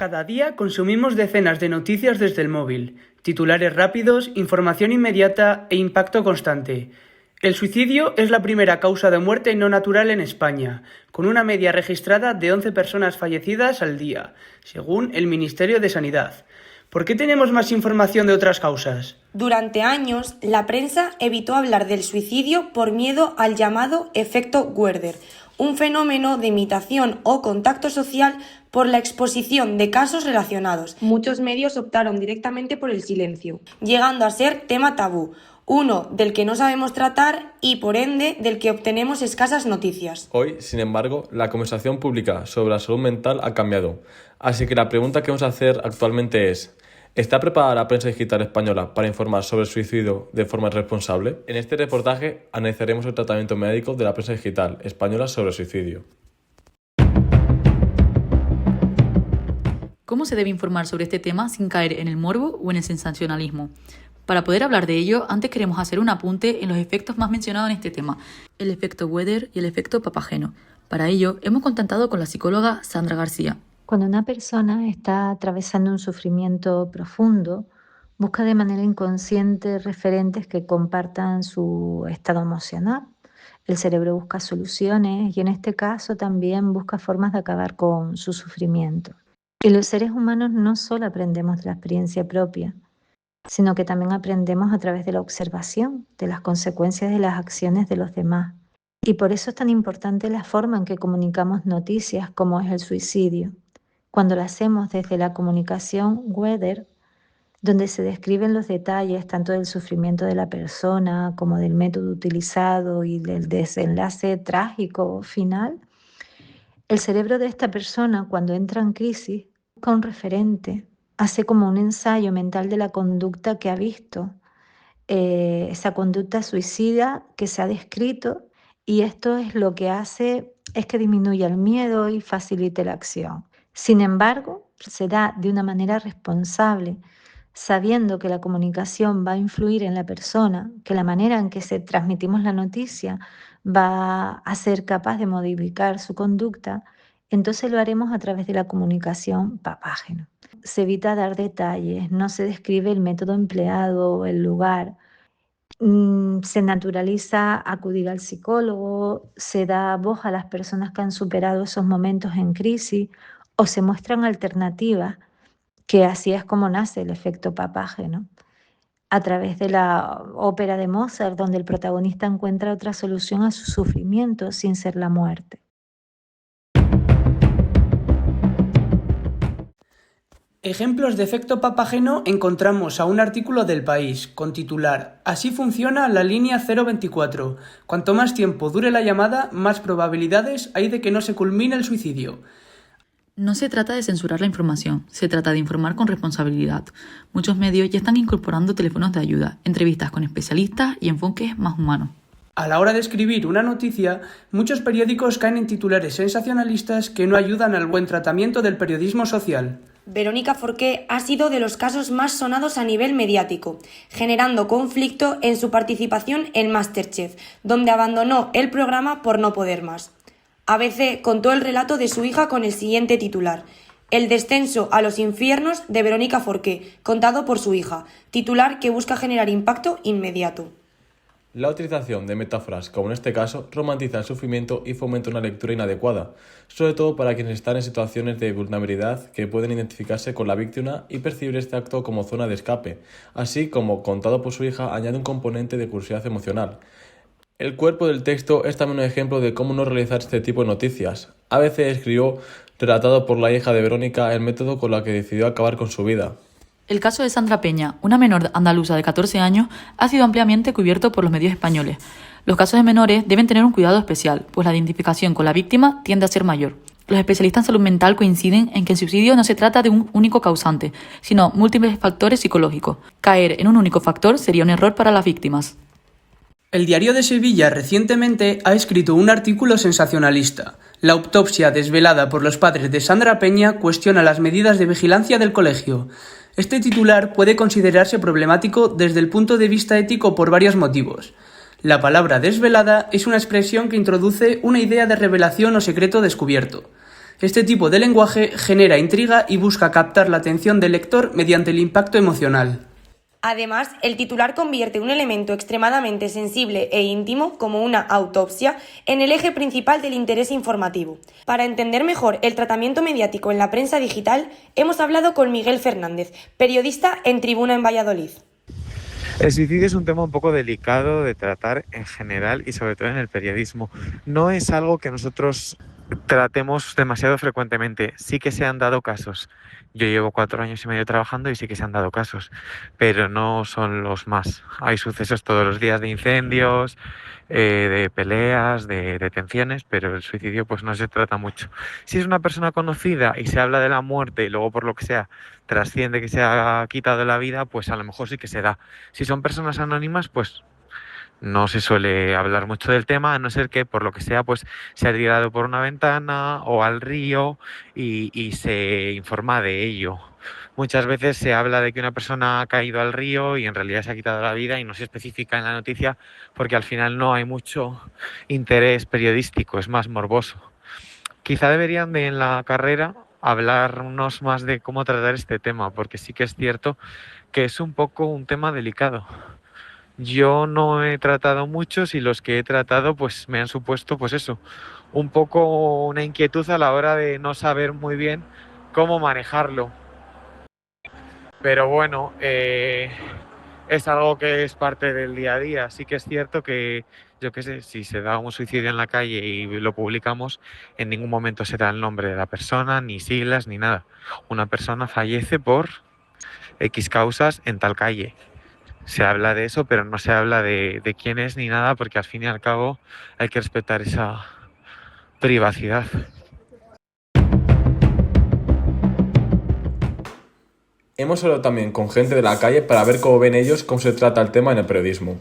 Cada día consumimos decenas de noticias desde el móvil, titulares rápidos, información inmediata e impacto constante. El suicidio es la primera causa de muerte no natural en España, con una media registrada de 11 personas fallecidas al día, según el Ministerio de Sanidad. ¿Por qué tenemos más información de otras causas? Durante años, la prensa evitó hablar del suicidio por miedo al llamado efecto Werther, un fenómeno de imitación o contacto social por la exposición de casos relacionados. Muchos medios optaron directamente por el silencio, llegando a ser tema tabú, uno del que no sabemos tratar y, por ende, del que obtenemos escasas noticias. Hoy, sin embargo, la conversación pública sobre la salud mental ha cambiado, así que la pregunta que vamos a hacer actualmente es: ¿está preparada la prensa digital española para informar sobre el suicidio de forma responsable? En este reportaje analizaremos el tratamiento médico de la prensa digital española sobre el suicidio. ¿Cómo se debe informar sobre este tema sin caer en el morbo o en el sensacionalismo? Para poder hablar de ello, antes queremos hacer un apunte en los efectos más mencionados en este tema, el efecto Werther y el efecto Papageno. Para ello, hemos contactado con la psicóloga Sandra García. Cuando una persona está atravesando un sufrimiento profundo, busca de manera inconsciente referentes que compartan su estado emocional. El cerebro busca soluciones y en este caso también busca formas de acabar con su sufrimiento. Y los seres humanos no solo aprendemos de la experiencia propia, sino que también aprendemos a través de la observación de las consecuencias de las acciones de los demás. Y por eso es tan importante la forma en que comunicamos noticias como es el suicidio. Cuando lo hacemos desde la comunicación Werther, donde se describen los detalles tanto del sufrimiento de la persona como del método utilizado y del desenlace trágico final, el cerebro de esta persona, cuando entra en crisis, busca un referente, hace como un ensayo mental de la conducta que ha visto, esa conducta suicida que se ha descrito, y esto es lo que hace es que disminuya el miedo y facilite la acción. Sin embargo, se da de una manera responsable, sabiendo que la comunicación va a influir en la persona, que la manera en que se transmitimos la noticia va a ser capaz de modificar su conducta, entonces lo haremos a través de la comunicación Papageno. Se evita dar detalles, no se describe el método empleado o el lugar. Se naturaliza acudir al psicólogo, se da voz a las personas que han superado esos momentos en crisis o se muestran alternativas, que así es como nace el efecto Papageno, a través de la ópera de Mozart, donde el protagonista encuentra otra solución a su sufrimiento sin ser la muerte. Ejemplos de efecto Papageno encontramos a un artículo del País, con titular: Así funciona la línea 024. Cuanto más tiempo dure la llamada, más probabilidades hay de que no se culmine el suicidio. No se trata de censurar la información, se trata de informar con responsabilidad. Muchos medios ya están incorporando teléfonos de ayuda, entrevistas con especialistas y enfoques más humanos. A la hora de escribir una noticia, muchos periódicos caen en titulares sensacionalistas que no ayudan al buen tratamiento del periodismo social. Verónica Forqué ha sido de los casos más sonados a nivel mediático, generando conflicto en su participación en MasterChef, donde abandonó el programa por no poder más. ABC contó el relato de su hija con el siguiente titular: El descenso a los infiernos de Verónica Forqué, contado por su hija, titular que busca generar impacto inmediato. La utilización de metáforas, como en este caso, romantiza el sufrimiento y fomenta una lectura inadecuada, sobre todo para quienes están en situaciones de vulnerabilidad que pueden identificarse con la víctima y percibir este acto como zona de escape, así como, contado por su hija, añade un componente de curiosidad emocional. El cuerpo del texto es también un ejemplo de cómo no realizar este tipo de noticias. ABC escribió, relatado por la hija de Verónica, el método con el que decidió acabar con su vida. El caso de Sandra Peña, una menor andaluza de 14 años, ha sido ampliamente cubierto por los medios españoles. Los casos de menores deben tener un cuidado especial, pues la identificación con la víctima tiende a ser mayor. Los especialistas en salud mental coinciden en que el suicidio no se trata de un único causante, sino múltiples factores psicológicos. Caer en un único factor sería un error para las víctimas. El Diario de Sevilla recientemente ha escrito un artículo sensacionalista. La autopsia desvelada por los padres de Sandra Peña cuestiona las medidas de vigilancia del colegio. Este titular puede considerarse problemático desde el punto de vista ético por varios motivos. La palabra desvelada es una expresión que introduce una idea de revelación o secreto descubierto. Este tipo de lenguaje genera intriga y busca captar la atención del lector mediante el impacto emocional. Además, el titular convierte un elemento extremadamente sensible e íntimo, como una autopsia, en el eje principal del interés informativo. Para entender mejor el tratamiento mediático en la prensa digital, hemos hablado con Miguel Fernández, periodista en Tribuna en Valladolid. El suicidio es un tema un poco delicado de tratar en general y sobre todo en el periodismo. No es algo que nosotros tratemos demasiado frecuentemente. Sí que se han dado casos. Yo llevo 4 años y medio trabajando y sí que se han dado casos, pero no son los más. Hay sucesos todos los días de incendios, de peleas, de detenciones, pero el suicidio pues no se trata mucho. Si es una persona conocida y se habla de la muerte y luego por lo que sea trasciende que se ha quitado la vida, pues a lo mejor sí que se da. Si son personas anónimas, pues no se suele hablar mucho del tema, a no ser que por lo que sea pues se ha tirado por una ventana o al río y se informa de ello. Muchas veces se habla de que una persona ha caído al río y en realidad se ha quitado la vida y no se especifica en la noticia porque al final no hay mucho interés periodístico, es más morboso. Quizá deberían de en la carrera hablarnos más de cómo tratar este tema, porque sí que es cierto que es un poco un tema delicado. Yo no he tratado muchos y los que he tratado pues me han supuesto pues eso, un poco una inquietud a la hora de no saber muy bien cómo manejarlo. Pero bueno, es algo que es parte del día a día. Sí que es cierto que, yo qué sé, si se da un suicidio en la calle y lo publicamos, en ningún momento se da el nombre de la persona, ni siglas, ni nada. Una persona fallece por X causas en tal calle. Se habla de eso, pero no se habla de quién es ni nada, porque al fin y al cabo hay que respetar esa privacidad. Hemos hablado también con gente de la calle para ver cómo ven ellos cómo se trata el tema en el periodismo.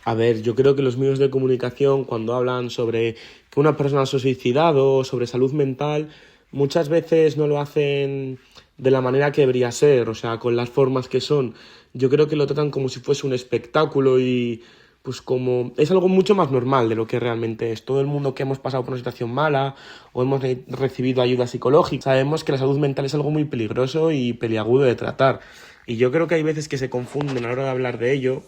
A ver, yo creo que los medios de comunicación, cuando hablan sobre que una persona se ha suicidado o sobre salud mental, muchas veces no lo hacen de la manera que debería ser, o sea, con las formas que son. Yo creo que lo tratan como si fuese un espectáculo y pues como es algo mucho más normal de lo que realmente es. Todo el mundo que hemos pasado por una situación mala o hemos recibido ayuda psicológica, sabemos que la salud mental es algo muy peligroso y peliagudo de tratar. Y yo creo que hay veces que se confunden a la hora de hablar de ello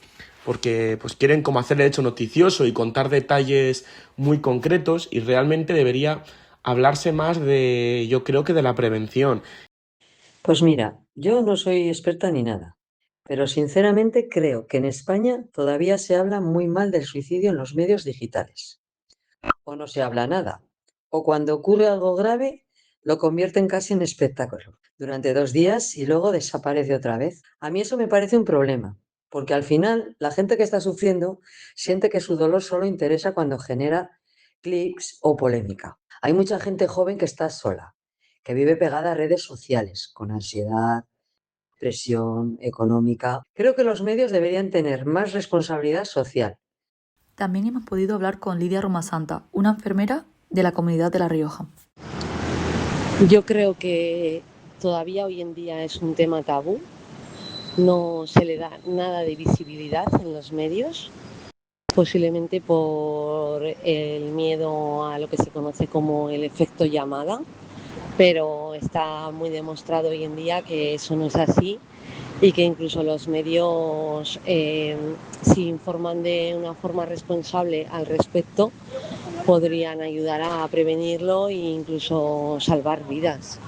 porque pues quieren como hacer el hecho noticioso y contar detalles muy concretos y realmente debería hablarse más de, yo creo que de la prevención. Pues mira, yo no soy experta ni nada, pero sinceramente creo que en España todavía se habla muy mal del suicidio en los medios digitales. O no se habla nada, o cuando ocurre algo grave lo convierten casi en espectáculo durante 2 días y luego desaparece otra vez. A mí eso me parece un problema, porque al final la gente que está sufriendo siente que su dolor solo interesa cuando genera clics o polémica. Hay mucha gente joven que está sola, que vive pegada a redes sociales, con ansiedad, presión económica. Creo que los medios deberían tener más responsabilidad social. También hemos podido hablar con Lidia Romasanta, una enfermera de la comunidad de La Rioja. Yo creo que todavía hoy en día es un tema tabú, no se le da nada de visibilidad en los medios, posiblemente por el miedo a lo que se conoce como el efecto llamada, pero está muy demostrado hoy en día que eso no es así y que incluso los medios, si informan de una forma responsable al respecto, podrían ayudar a prevenirlo e incluso salvar vidas.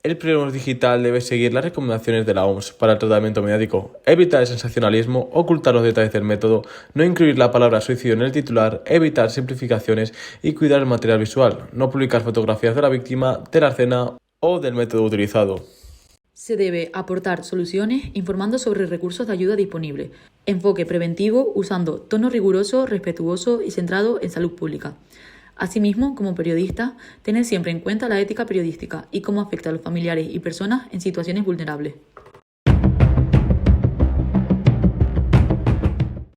El periodismo digital debe seguir las recomendaciones de la OMS para el tratamiento mediático, evitar el sensacionalismo, ocultar los detalles del método, no incluir la palabra suicidio en el titular, evitar simplificaciones y cuidar el material visual, no publicar fotografías de la víctima, de la escena o del método utilizado. Se debe aportar soluciones informando sobre recursos de ayuda disponibles, enfoque preventivo usando tono riguroso, respetuoso y centrado en salud pública. Asimismo, como periodista, tener siempre en cuenta la ética periodística y cómo afecta a los familiares y personas en situaciones vulnerables.